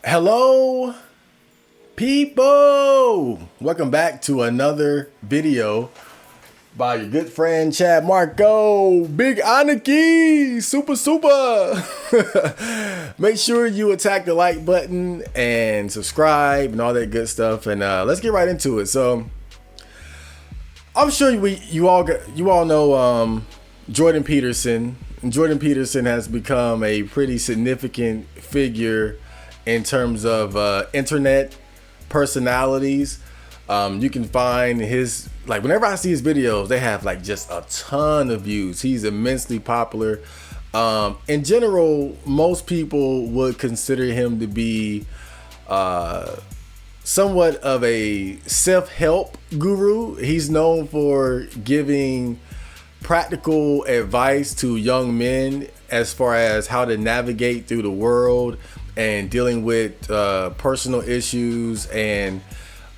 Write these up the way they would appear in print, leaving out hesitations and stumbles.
Hello, people. Welcome back to another video by your good friend Chad Marco, Big Anarchy, super. Make sure you attack the like button and subscribe and all that good stuff. And let's get right into it. So I'm sure you all know Jordan Peterson. Jordan Peterson has become a pretty significant figure in terms of internet personalities. You can find his, like, whenever I see his videos, they have like just a ton of views. He's immensely popular. In general, most people would consider him to be somewhat of a self-help guru. He's known for giving practical advice to young men as far as how to navigate through the world and dealing with personal issues and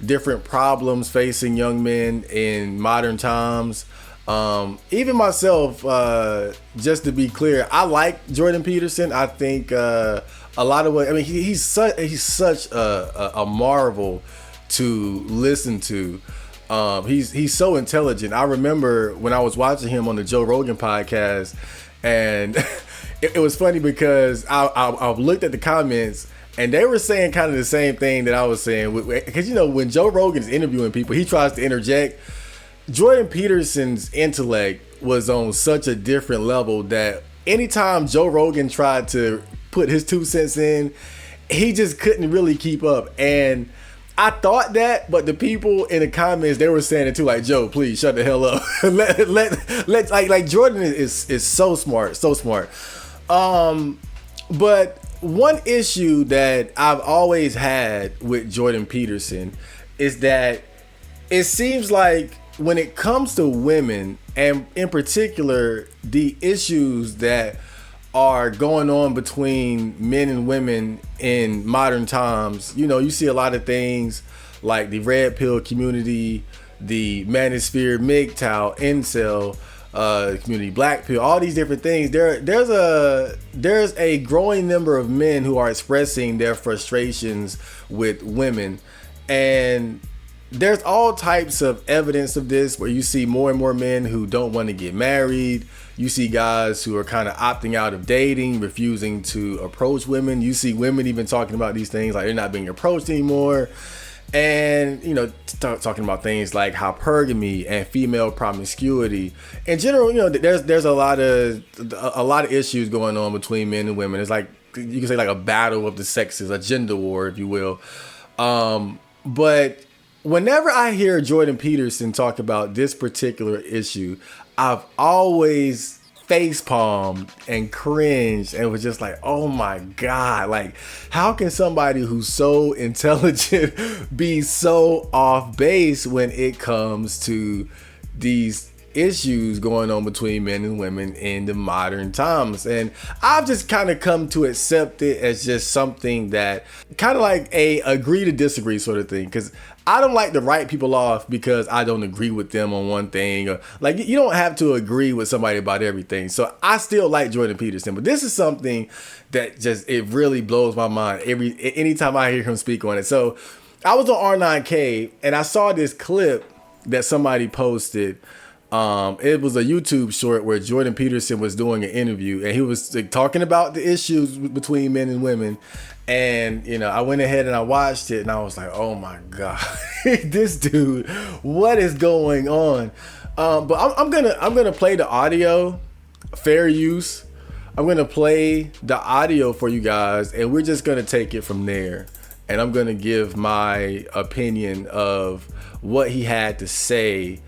different problems facing young men in modern times. Even myself, just to be clear, I like Jordan Peterson. I think a lot of what, I mean, he's such a marvel to listen to. He's so intelligent. I remember when I was watching him on the Joe Rogan podcast, and it was funny because I looked at the comments and they were saying kind of the same thing that I was saying. Because, you know, when Joe Rogan is interviewing people, he tries to interject. Jordan Peterson's intellect was on such a different level that anytime Joe Rogan tried to put his 2 cents in, he just couldn't really keep up. And I thought that, but the people in the comments, they were saying it too, like, Joe, please shut the hell up. let like Jordan is so smart. But one issue that I've always had with Jordan Peterson is that it seems like when it comes to women, and in particular the issues that are going on between men and women in modern times, you know, you see a lot of things like the red pill community, the Manosphere, MGTOW, incel community, black pill, all these different things. There's a growing number of men who are expressing their frustrations with women, and there's all types of evidence of this where you see more and more men who don't want to get married. You see guys who are kind of opting out of dating, refusing to approach women. You see women even talking about these things like they're not being approached anymore. And, you know, talking about things like hypergamy and female promiscuity. In general, you know, there's a lot of issues going on between men and women. It's like, you can say, like a battle of the sexes, a gender war, if you will. But whenever I hear Jordan Peterson talk about this particular issue, I've always facepalmed and cringed and was just like, oh my God, like, how can somebody who's so intelligent be so off base when it comes to these issues going on between men and women in the modern times? And I've just kind of come to accept it as just something that kind of like a agree to disagree sort of thing, because I don't like to write people off because I don't agree with them on one thing, or like, you don't have to agree with somebody about everything. So I still like Jordan Peterson, but this is something that just, it really blows my mind anytime I hear him speak on it. So I was on R9K and I saw this clip that somebody posted. It was a YouTube short where Jordan Peterson was doing an interview and he was like, talking about the issues between men and women. And, you know, I went ahead and I watched it and I was like, oh my God, this dude, what is going on? But I'm gonna play the audio, fair use. I'm gonna play the audio for you guys and we're just gonna take it from there. And I'm gonna give my opinion of what he had to say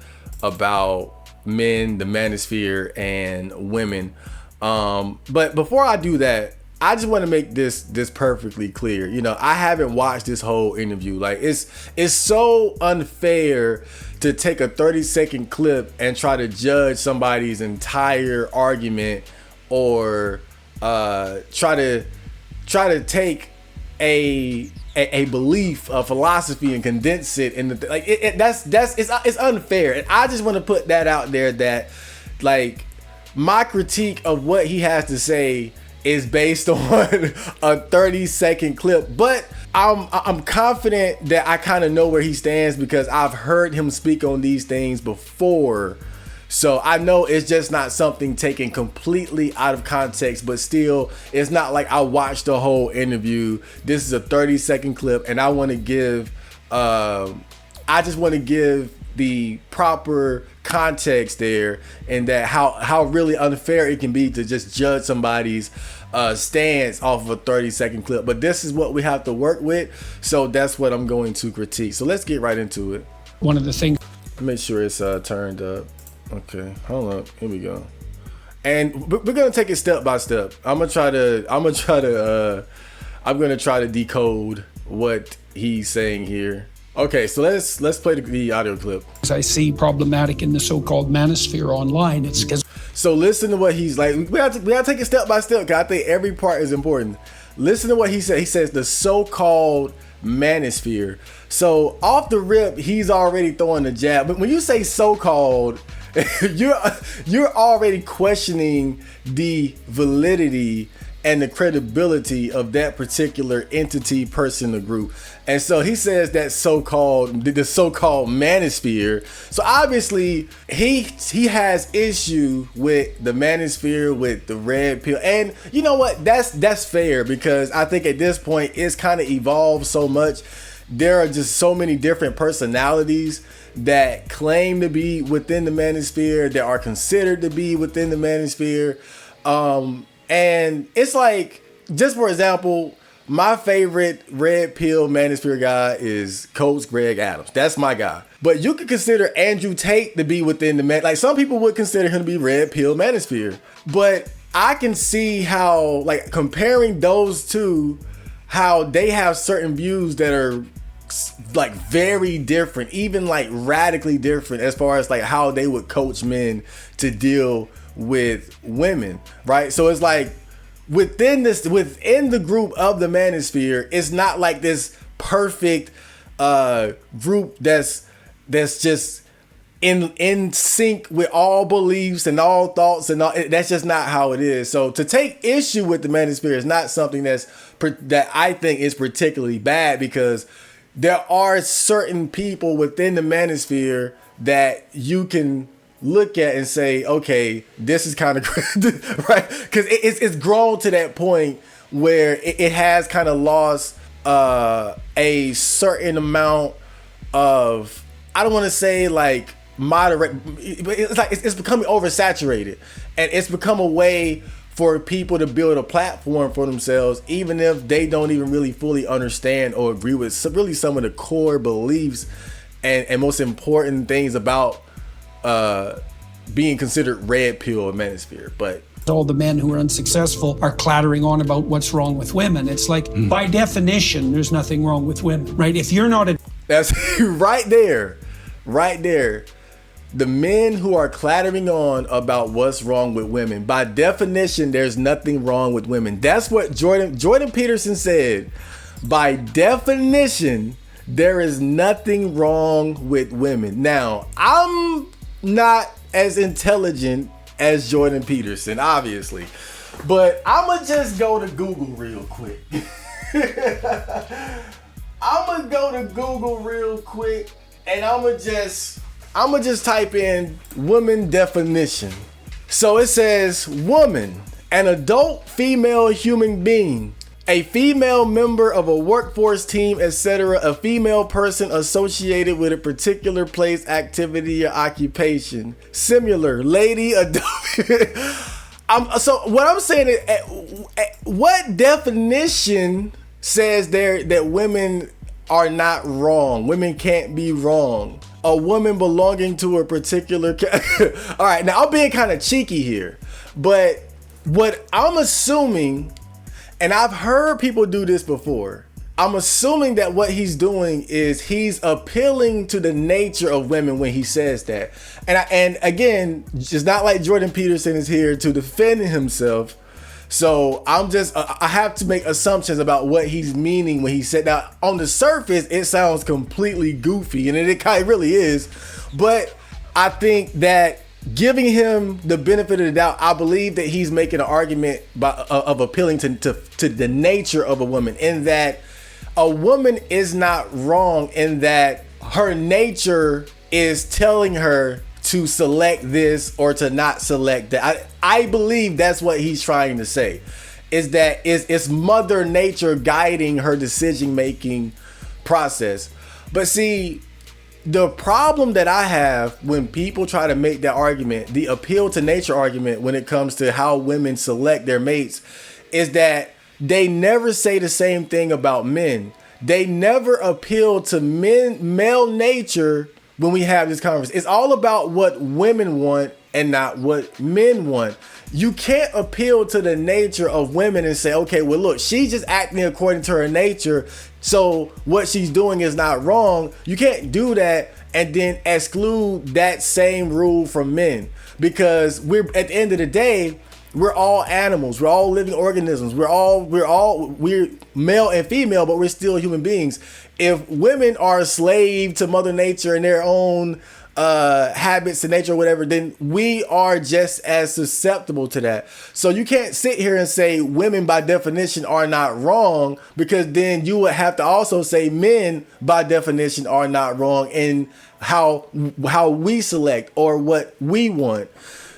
about men, the manosphere, and women. But before I do that, I just want to make this perfectly clear. You know, I haven't watched this whole interview. Like, it's so unfair to take a 30-second clip and try to judge somebody's entire argument, or try to take a belief, a philosophy, and condense it in the like. It's unfair, and I just want to put that out there that, like, my critique of what he has to say is based on a 30-second clip, but I'm confident that I kind of know where he stands because I've heard him speak on these things before. So I know it's just not something taken completely out of context, but still, it's not like I watched the whole interview. This is a 30-second clip, and I want to give, I just want to give the proper context there, and that how really unfair it can be to just judge somebody's stance off of a 30-second clip. But this is what we have to work with, so that's what I'm going to critique. So let's get right into it. One of the things, make sure it's turned up. Okay, hold up. Here we go. And we're gonna take it step by step. I'm gonna try to decode what he's saying here. Okay, so let's play the audio clip. as I see problematic in the so-called manosphere online, it's because. So listen to what he's like. We gotta take it step by step, because I think every part is important. Listen to what he said. He says the so-called manosphere. So off the rip, he's already throwing the jab. But when you say so-called, you're already questioning the validity and the credibility of that particular entity, person, or group. And so he says that the so-called manosphere. So obviously he has issue with the manosphere, with the red pill. And you know what? That's fair, because I think at this point it's kind of evolved so much. There are just so many different personalities that claim to be within the manosphere, that are considered to be within the manosphere. And it's like, just for example, my favorite red pill manosphere guy is Coach Greg Adams. That's my guy. But you could consider Andrew Tate to be within the like some people would consider him to be red pill manosphere. But I can see how, like, comparing those two, how they have certain views that are like very different, even like radically different, as far as like how they would coach men to deal with women, right? So it's like within the group of the manosphere, it's not like this perfect group that's just in sync with all beliefs and all thoughts and all. That's just not how it is. So to take issue with the manosphere is not something that I think is particularly bad, because there are certain people within the manosphere that you can look at and say, okay, this is kind of right, because it's grown to that point where it has kind of lost a certain amount of, I don't want to say like moderate, but it's like it's becoming oversaturated, and it's become a way for people to build a platform for themselves, even if they don't even really fully understand or agree with really some of the core beliefs and most important things about being considered red pill manosphere. But all the men who are unsuccessful are clattering on about what's wrong with women. It's like, by definition, there's nothing wrong with women, right? If you're not that's right there. The men who are clattering on about what's wrong with women, by definition, there's nothing wrong with women. That's what Jordan Peterson said. By definition, there is nothing wrong with women. Now, I'm not as intelligent as Jordan Peterson, obviously, but I'ma just go to Google real quick. And I'ma just type in woman definition. So it says, woman, an adult female human being, a female member of a workforce team, etc., a female person associated with a particular place, activity, or occupation. Similar, lady, adult. So what I'm saying is, what definition says there that women are not wrong? Women can't be wrong. A woman belonging to a particular all right, now I'm being kind of cheeky here, but what I'm assuming, and I've heard people do this before, I'm assuming that what he's doing is he's appealing to the nature of women when he says that. And again, it's not like Jordan Peterson is here to defend himself. So I have to make assumptions about what he's meaning when he said that. On the surface, it sounds completely goofy, and it kind of really is. But I think that giving him the benefit of the doubt, I believe that he's making an argument of appealing to the nature of a woman, in that a woman is not wrong in that her nature is telling her to select this or to not select that. I believe that's what he's trying to say, is that it's Mother Nature guiding her decision-making process. But see, the problem that I have when people try to make that argument, the appeal to nature argument, when it comes to how women select their mates, is that they never say the same thing about men. They never appeal to male nature when we have this conversation. It's all about what women want and not what men want. You can't appeal to the nature of women and say, okay, well, look, she's just acting according to her nature, so what she's doing is not wrong. You can't do that and then exclude that same rule from men, because we're, at the end of the day, we're all animals. We're all living organisms. We're male and female, but we're still human beings. If women are a slave to Mother Nature and their own habits and nature or whatever, then we are just as susceptible to that. So you can't sit here and say women by definition are not wrong, because then you would have to also say men by definition are not wrong in how we select or what we want.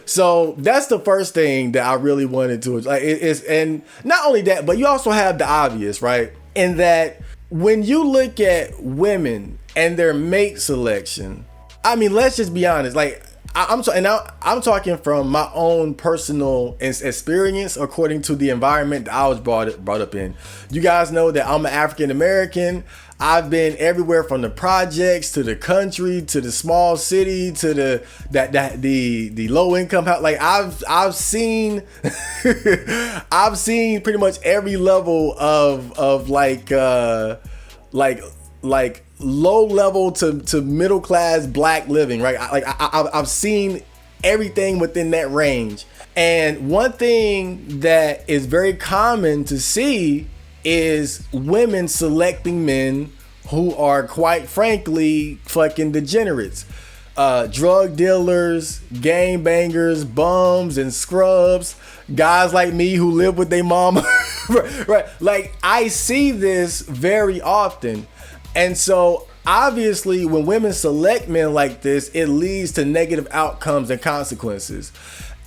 So that's the first thing that I really wanted to, like, and not only that, but you also have the obvious, right? In that when you look at women and their mate selection, I mean, let's just be honest. Like, I'm talking from my own personal experience, according to the environment that I was brought up in. You guys know that I'm an African American. I've been everywhere from the projects to the country to the small city to the low income house. Like, I've seen I've seen pretty much every level of like low level to middle class black living, right? I've seen everything within that range. And one thing that is very common to see is women selecting men who are, quite frankly, fucking degenerates. Drug dealers, gang bangers, bums and scrubs, guys like me who live with their mama. Right? Like, I see this very often. And so obviously when women select men like this, it leads to negative outcomes and consequences.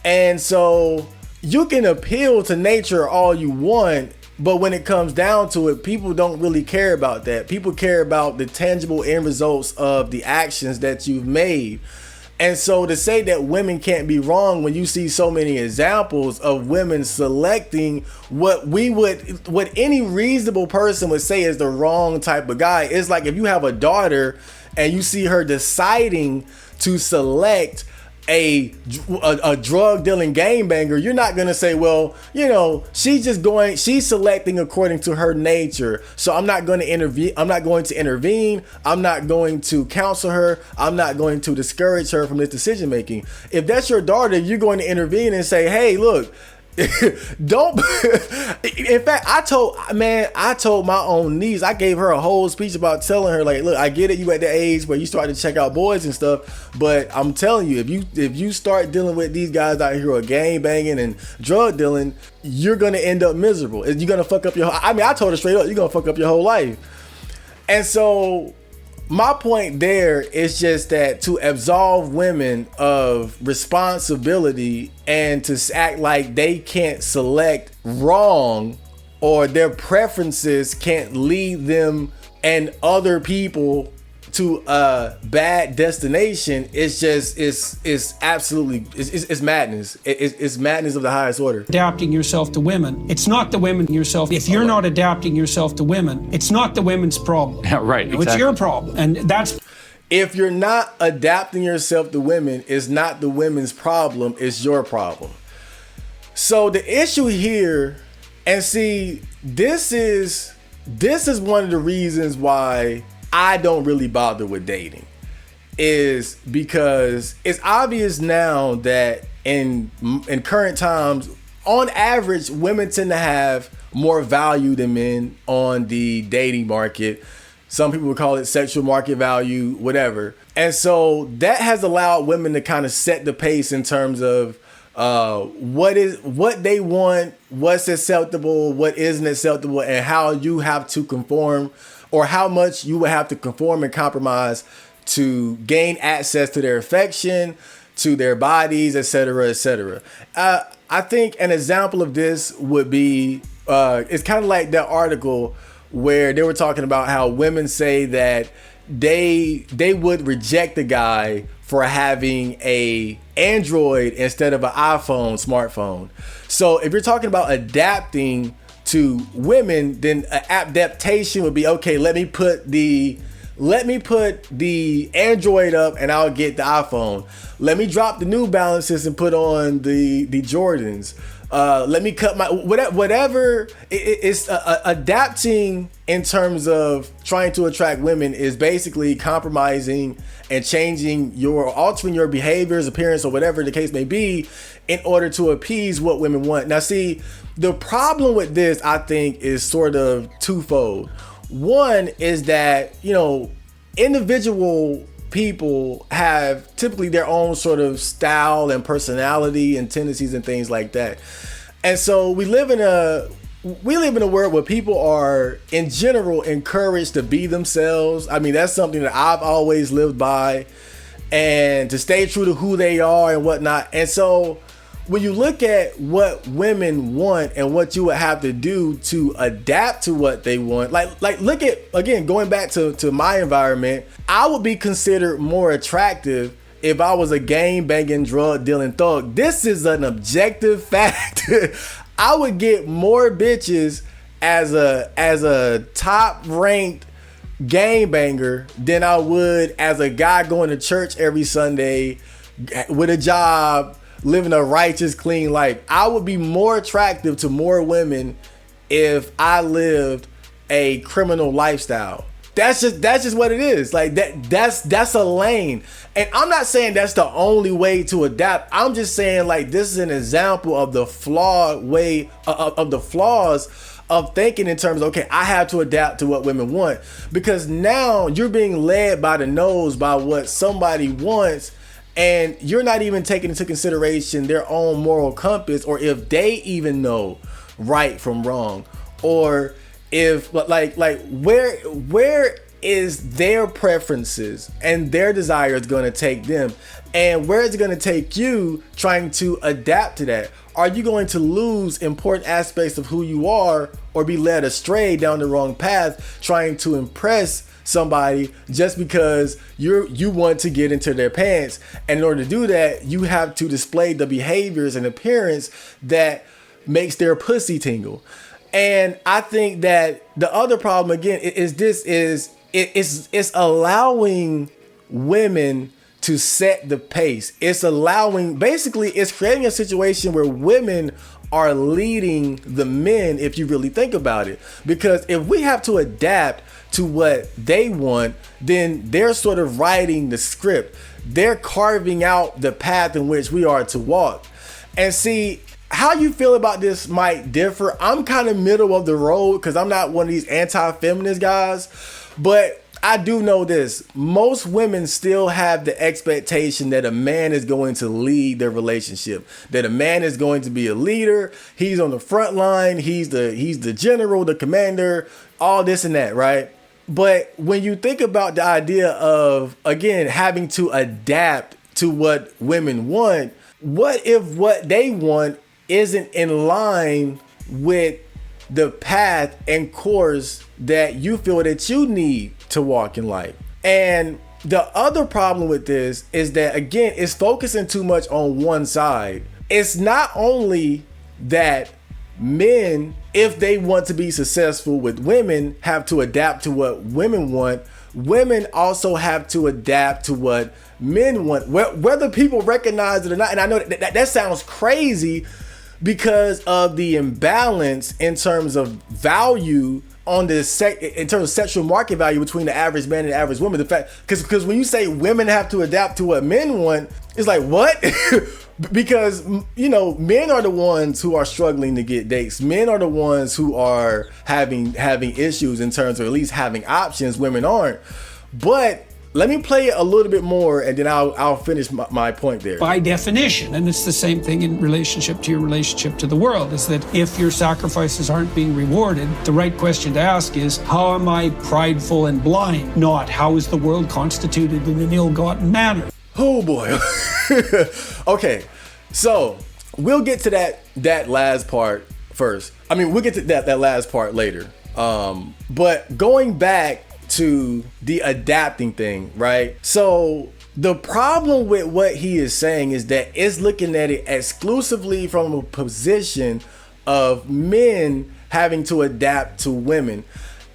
And so you can appeal to nature all you want, but when it comes down to it, people don't really care about that. People care about the tangible end results of the actions that you've made. And so to say that women can't be wrong when you see so many examples of women selecting what any reasonable person would say is the wrong type of guy. It's like if you have a daughter and you see her deciding to select a drug dealing gangbanger, you're not gonna say, well, you know, she's selecting according to her nature, so I'm not going to intervene. I'm not going to counsel her. I'm not going to discourage her from this decision making. If that's your daughter, you're going to intervene and say, hey, look, don't. In fact, I told my own niece, I gave her a whole speech about telling her, like, look, I get it, you at the age where you start to check out boys and stuff, but I'm telling you, if you start dealing with these guys out here who are gang banging and drug dealing, you're gonna end up miserable. You're gonna fuck up I told her straight up, you're gonna fuck up your whole life. And so my point there is just that to absolve women of responsibility and to act like they can't select wrong, or their preferences can't lead them and other people to a bad destination, it's madness. It's madness of the highest order. Adapting yourself to women. It's not the women yourself. If you're not adapting yourself to women, it's not the women's problem. Yeah, right. Exactly. It's your problem. And that's... If you're not adapting yourself to women, it's not the women's problem, it's your problem. So the issue here, and see, this is one of the reasons why I don't really bother with dating, is because it's obvious now that in current times, on average, women tend to have more value than men on the dating market. Some people would call it sexual market value, whatever. And so that has allowed women to kind of set the pace in terms of what they want, what's acceptable, what isn't acceptable, and how you have to conform, or how much you would have to conform and compromise to gain access to their affection, to their bodies, etc., etc. I think an example of this would be, it's kind of like that article where they were talking about how women say that they would reject a guy for having a Android instead of an iPhone smartphone. So if you're talking about adapting to women, then an adaptation would be, okay, let me put the Android up and I'll get the iPhone. Let me drop the New Balances and put on the Jordans. Let me cut my whatever. It's adapting in terms of trying to attract women is basically compromising and altering your behaviors, appearance, or whatever the case may be, in order to appease what women want. Now, see, the problem with this, I think, is sort of twofold. One is that, individual people have typically their own sort of style and personality and tendencies and things like that. And so we live in a world where people are in general encouraged to be themselves. I mean, that's something that I've always lived by, and to stay true to who they are and whatnot. And so when you look at what women want and what you would have to do to adapt to what they want, like look at, again, going back to my environment, I would be considered more attractive if I was a gang banging, drug dealing thug. This is an objective fact. I would get more bitches as a top ranked gang banger than I would as a guy going to church every Sunday with a job, living a righteous, clean life. I would be more attractive to more women if I lived a criminal lifestyle. That's just what it is. Like that's a lane. And I'm not saying that's the only way to adapt. I'm just saying, like, this is an example of the flawed way of the flaws of thinking in terms of, okay, I have to adapt to what women want, because now you're being led by the nose by what somebody wants, and you're not even taking into consideration their own moral compass, or if they even know right from wrong, or if like where is their preferences and their desires going to take them, and where is it going to take you trying to adapt to that? Are you going to lose important aspects of who you are, or be led astray down the wrong path trying to impress somebody just because you want to get into their pants? And in order to do that, you have to display the behaviors and appearance that makes their pussy tingle. And I think that the other problem, again, it's allowing women to set the pace. It's creating a situation where women are leading the men, if you really think about it. Because if we have to adapt to what they want, then they're sort of writing the script. They're carving out the path in which we are to walk. And see, how you feel about this might differ. I'm kind of middle of the road because I'm not one of these anti-feminist guys, but I do know this. Most women still have the expectation that a man is going to lead their relationship, that a man is going to be a leader. He's on the front line. He's the general, the commander, all this and that, right? But when you think about the idea of, again, having to adapt to what women want, what if what they want isn't in line with the path and course that you feel that you need to walk in life? And the other problem with this is that, again, it's focusing too much on one side. It's not only that men, if they want to be successful with women, have to adapt to what women want, women also have to adapt to what men want, whether people recognize it or not. And I know that sounds crazy because of the imbalance in terms of value on this in terms of sexual market value between the average man and the average woman. The fact, because when you say women have to adapt to what men want, it's like, what? Because, men are the ones who are struggling to get dates. Men are the ones who are having issues in terms of at least having options. Women aren't. But let me play it a little bit more, and then I'll finish my point there. By definition, and it's the same thing in relationship to your relationship to the world, is that if your sacrifices aren't being rewarded, the right question to ask is, how am I prideful and blind? Not, how is the world constituted in an ill-gotten manner? Oh boy. Okay, so we'll get to that last part first. I mean, we'll get to that last part later. But going back to the adapting thing, right? So the problem with what he is saying is that it's looking at it exclusively from a position of men having to adapt to women.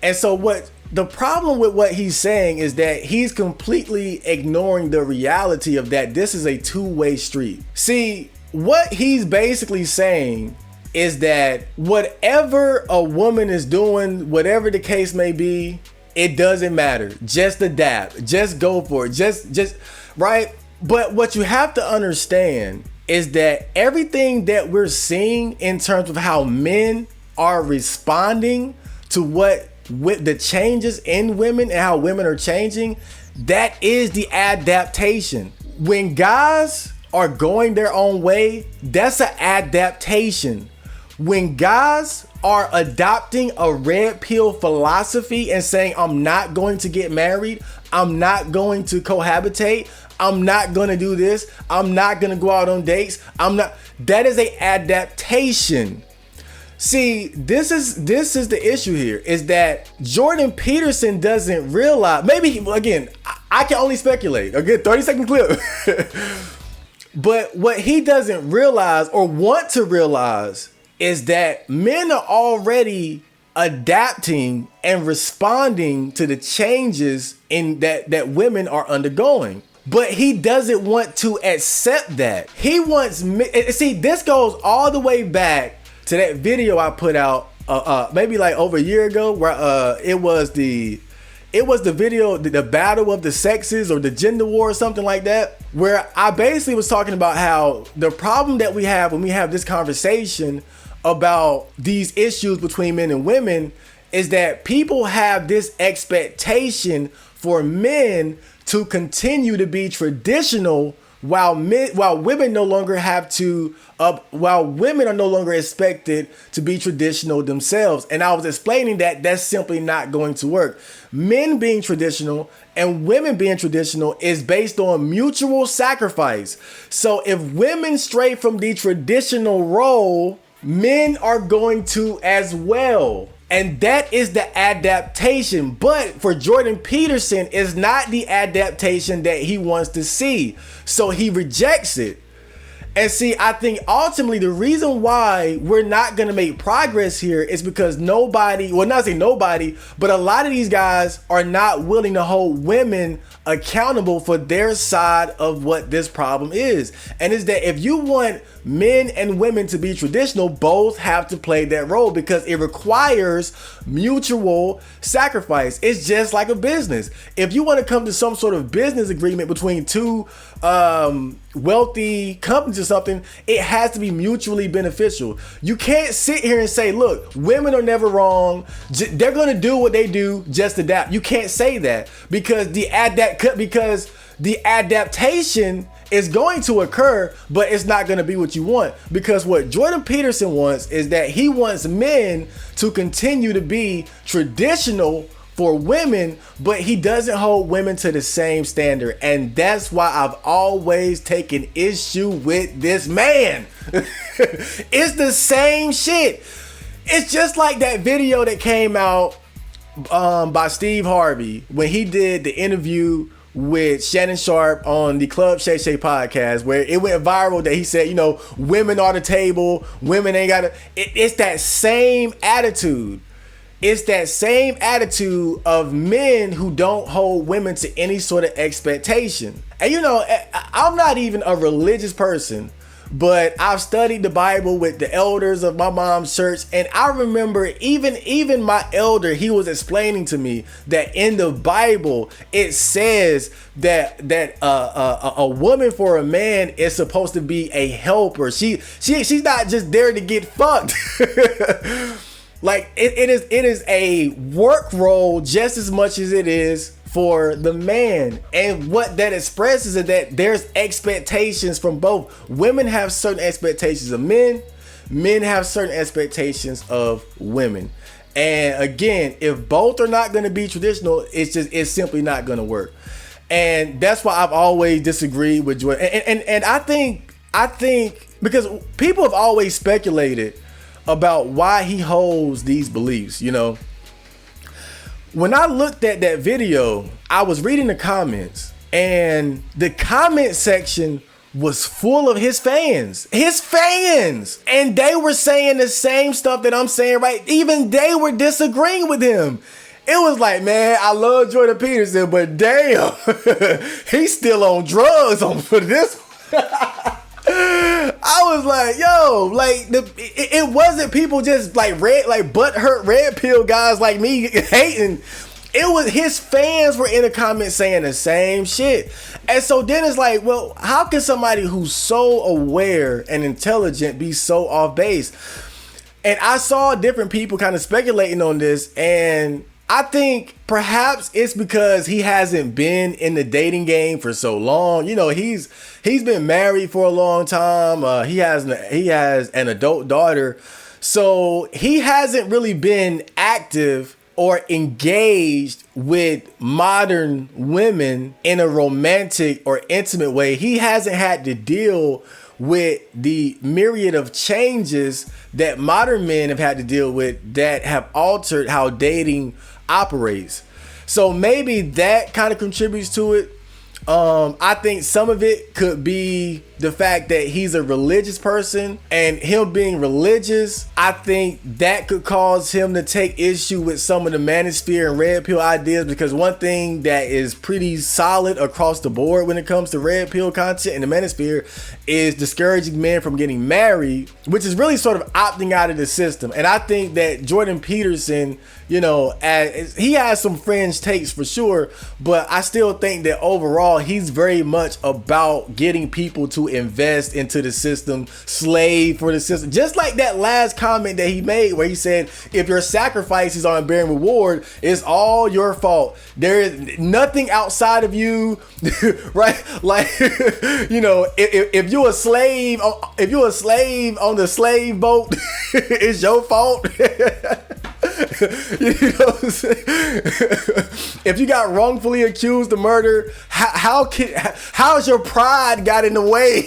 And so what the problem with what he's saying is that he's completely ignoring the reality of that this is a two-way street. See, what he's basically saying is that whatever a woman is doing, whatever the case may be, it doesn't matter. Just adapt. Just go for it. Just right. But what you have to understand is that everything that we're seeing in terms of how men are responding to what with the changes in women and how women are changing, that is the adaptation. When guys are going their own way, that's an adaptation. When guys are adopting a red pill philosophy and saying, I'm not going to get married, I'm not going to cohabitate, I'm not going to do this, I'm not going to go out on dates, that is a adaptation. See, this is the issue here, is that Jordan Peterson doesn't realize, maybe, again, I can only speculate, a good 30-second clip. But what he doesn't realize or want to realize is that men are already adapting and responding to the changes in that women are undergoing. But he doesn't want to accept that. He wants, see, this goes all the way back to that video I put out maybe like over a year ago, where it was the video, the battle of the sexes or the gender war or something like that, where I basically was talking about how the problem that we have when we have this conversation about these issues between men and women is that people have this expectation for men to continue to be traditional while women no longer have to, while women are no longer expected to be traditional themselves. And I was explaining that that's simply not going to work. Men being traditional and women being traditional is based on mutual sacrifice. So if women stray from the traditional role, men are going to as well. And that is the adaptation. But for Jordan Peterson, it's not the adaptation that he wants to see. So he rejects it. And see, I think ultimately the reason why we're not going to make progress here is because nobody, well, not say nobody, but a lot of these guys are not willing to hold women accountable for their side of what this problem is. And is that if you want men and women to be traditional, both have to play that role because it requires mutual sacrifice. It's just like a business. If you want to come to some sort of business agreement between two wealthy companies or something, it has to be mutually beneficial. You can't sit here and say, look, women are never wrong. They're going to do what they do, just adapt. You can't say that because the adaptation is going to occur, but it's not going to be what you want. Because what Jordan Peterson wants is that he wants men to continue to be traditional for women, but he doesn't hold women to the same standard. And that's why I've always taken issue with this man. It's the same shit. It's just like that video that came out by Steve Harvey when he did the interview with Shannon Sharp on the Club Shay Shay podcast, where it went viral that he said, women are the table, women ain't gotta. It's that same attitude. It's that same attitude of men who don't hold women to any sort of expectation. And I'm not even a religious person, but I've studied the Bible with the elders of my mom's church, and I remember even my elder, he was explaining to me that in the Bible it says that a woman for a man is supposed to be a helper. She's not just there to get fucked. Like it is a work role just as much as it is for the man. And what that expresses is that there's expectations from both. Women have certain expectations of men have certain expectations of women. And again, if both are not going to be traditional, it's simply not going to work. And that's why I've always disagreed with Jordan. And I think because people have always speculated about why he holds these beliefs, you know. When I looked at that video, I was reading the comments, and the comment section was full of his fans, and they were saying the same stuff that I'm saying, right? Even they were disagreeing with him. It was like, man, I love Jordan Peterson, but damn, he's still on drugs for this. I was like, yo, like it wasn't people just like butthurt red pill guys like me hating. It was his fans were in the comments saying the same shit. And so then it's like, well, how can somebody who's so aware and intelligent be so off base? And I saw different people kind of speculating on this, and I think perhaps it's because he hasn't been in the dating game for so long. You know, he's been married for a long time. He has an adult daughter. So he hasn't really been active or engaged with modern women in a romantic or intimate way. He hasn't had to deal with the myriad of changes that modern men have had to deal with that have altered how dating operates. So maybe that kind of contributes to it. I think some of it could be the fact that he's a religious person, and him being religious, I think that could cause him to take issue with some of the manosphere and red pill ideas, because one thing that is pretty solid across the board when it comes to red pill content in the manosphere is discouraging men from getting married, which is really sort of opting out of the system. And I think that Jordan Peterson, you know, he has some fringe takes for sure, but I still think that overall he's very much about getting people to invest into the system, slave for the system. Just like that last comment that he made where he said, if your sacrifices aren't bearing reward, it's all your fault. There is nothing outside of you, right? Like, you know, if you're a slave on the slave boat, it's your fault. You know what I'm saying? If you got wrongfully accused of murder, how's your pride got in the way?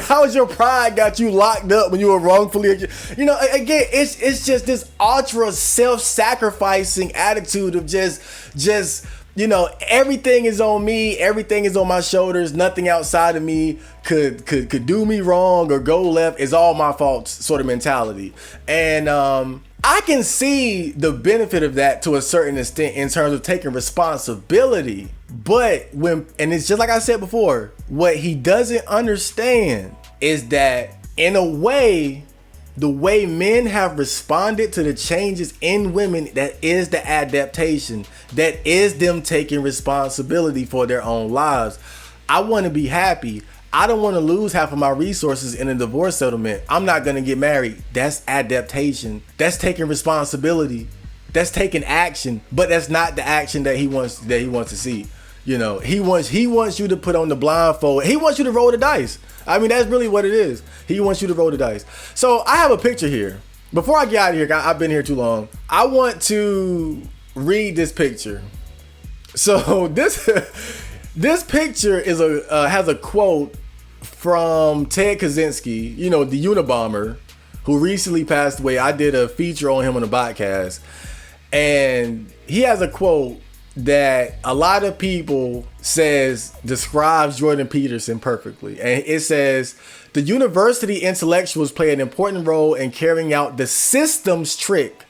How's your pride got you locked up when you were wrongfully accused? You know, again, it's just this ultra self-sacrificing attitude of just you know, everything is on me, everything is on my shoulders, nothing outside of me could do me wrong or go left, it's all my fault sort of mentality. And I can see the benefit of that to a certain extent in terms of taking responsibility. But and it's just like I said before, what he doesn't understand is that in a way, the way men have responded to the changes in women, that is the adaptation, that is them taking responsibility for their own lives. I want to be happy. I don't want to lose half of my resources in a divorce settlement. I'm not going to get married. That's adaptation. That's taking responsibility. That's taking action, but that's not the action that he wants to see. You know, he wants you to put on the blindfold. He wants you to roll the dice. I mean, that's really what it is. He wants you to roll the dice. So I have a picture here. Before I get out of here, I've been here too long. I want to read this picture. So this picture is has a quote from Ted Kaczynski, you know, the Unabomber, who recently passed away. I did a feature on him on the podcast, and he has a quote that a lot of people says describes Jordan Peterson perfectly. And it says, the university intellectuals play an important role in carrying out the system's trick.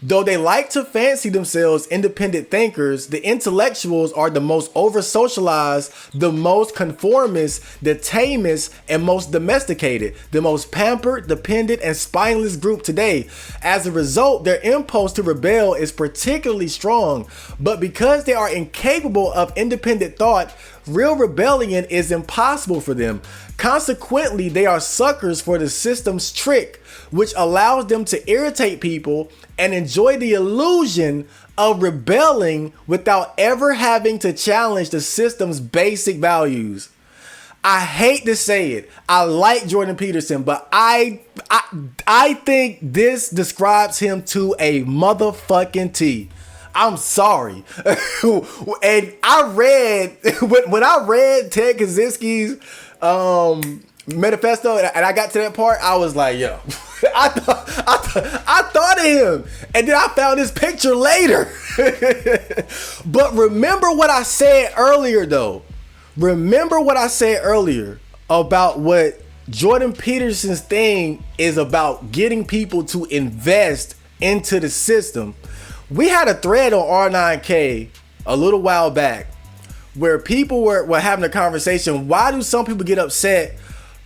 Though they like to fancy themselves independent thinkers, the intellectuals are the most over-socialized, the most conformist, the tamest, and most domesticated, the most pampered, dependent, and spineless group today. As a result, their impulse to rebel is particularly strong, but because they are incapable of independent thought, real rebellion is impossible for them. Consequently, they are suckers for the system's trick, which allows them to irritate people and enjoy the illusion of rebelling without ever having to challenge the system's basic values. I hate to say it. I like Jordan Peterson, but I think this describes him to a motherfucking T. I'm sorry. And I read, when I read Ted Kaczynski's manifesto and I got to that part, I was like, yo, I thought of him. And then I found this picture later. But remember what I said earlier, though. Remember what I said earlier about what Jordan Peterson's thing is about, getting people to invest into the system. We had a thread on R9K a little while back where people were having a conversation. Why do some people get upset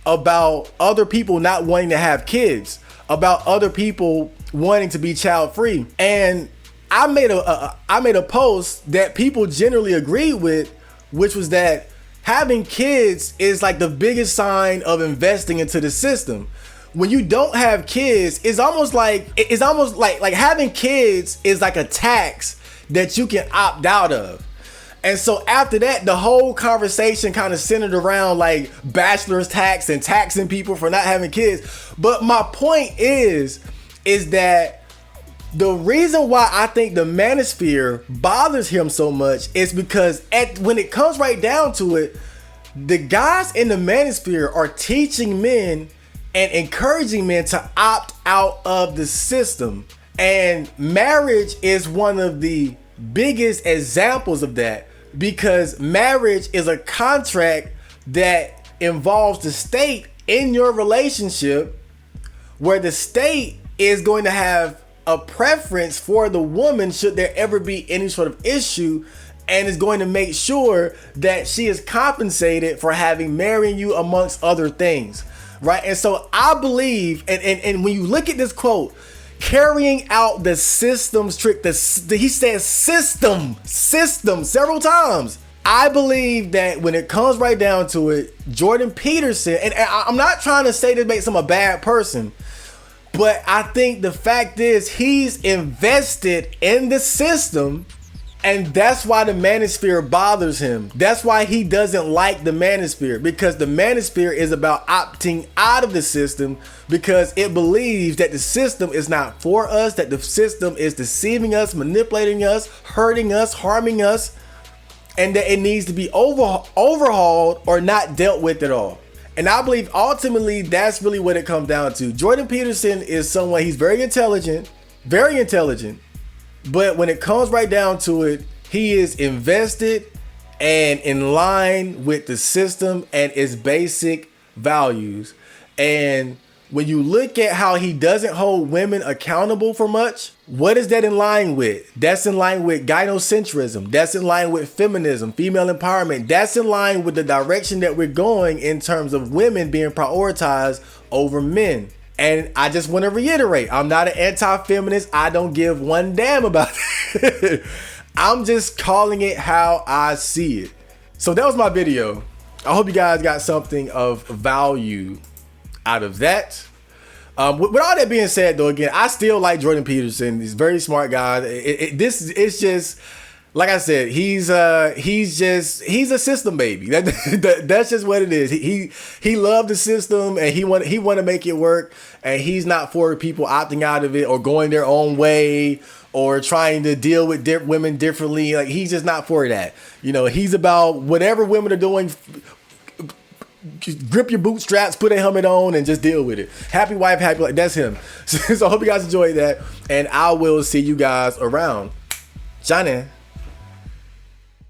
about other people not wanting to have kids, about other people wanting to be child free? And I made a post that people generally agreed with, which was that having kids is like the biggest sign of investing into the system. When you don't have kids, it's almost like having kids is like a tax that you can opt out of. And so after that, the whole conversation kind of centered around like bachelor's tax and taxing people for not having kids. But my point is that the reason why I think the Manosphere bothers him so much is because when it comes right down to it, the guys in the Manosphere are teaching men and encouraging men to opt out of the system. And marriage is one of the biggest examples of that, because marriage is a contract that involves the state in your relationship, where the state is going to have a preference for the woman should there ever be any sort of issue, and is going to make sure that she is compensated for marrying you, amongst other things. Right. And so I believe, and when you look at this quote, carrying out the system's trick, he says system several times. I believe that when it comes right down to it, Jordan Peterson, and I'm not trying to say this makes him a bad person, but I think the fact is he's invested in the system. And that's why the Manosphere bothers him. That's why he doesn't like the Manosphere, because the Manosphere is about opting out of the system, because it believes that the system is not for us, that the system is deceiving us, manipulating us, hurting us, harming us, and that it needs to be overhauled or not dealt with at all. And I believe ultimately that's really what it comes down to. Jordan Peterson is someone, he's very intelligent, but when it comes right down to it, he is invested and in line with the system and its basic values. And when you look at how he doesn't hold women accountable for much, what is that in line with? That's in line with gynocentrism. That's in line with feminism, female empowerment. That's in line with the direction that we're going in terms of women being prioritized over men. And I just want to reiterate, I'm not an anti-feminist. I don't give one damn about it. I'm just calling it how I see it. So that was my video. I hope you guys got something of value out of that. With all that being said, though, again, I still like Jordan Peterson. He's a very smart guy. It's just, like I said, he's a system baby. That's just what it is. He loved the system, and he want to make it work, and he's not for people opting out of it or going their own way or trying to deal with women differently. Like, he's just not for that. You know, he's about whatever women are doing. Just grip your bootstraps, put a helmet on, and just deal with it. Happy wife, happy life. That's him. So I hope you guys enjoyed that, and I will see you guys around. Johnny.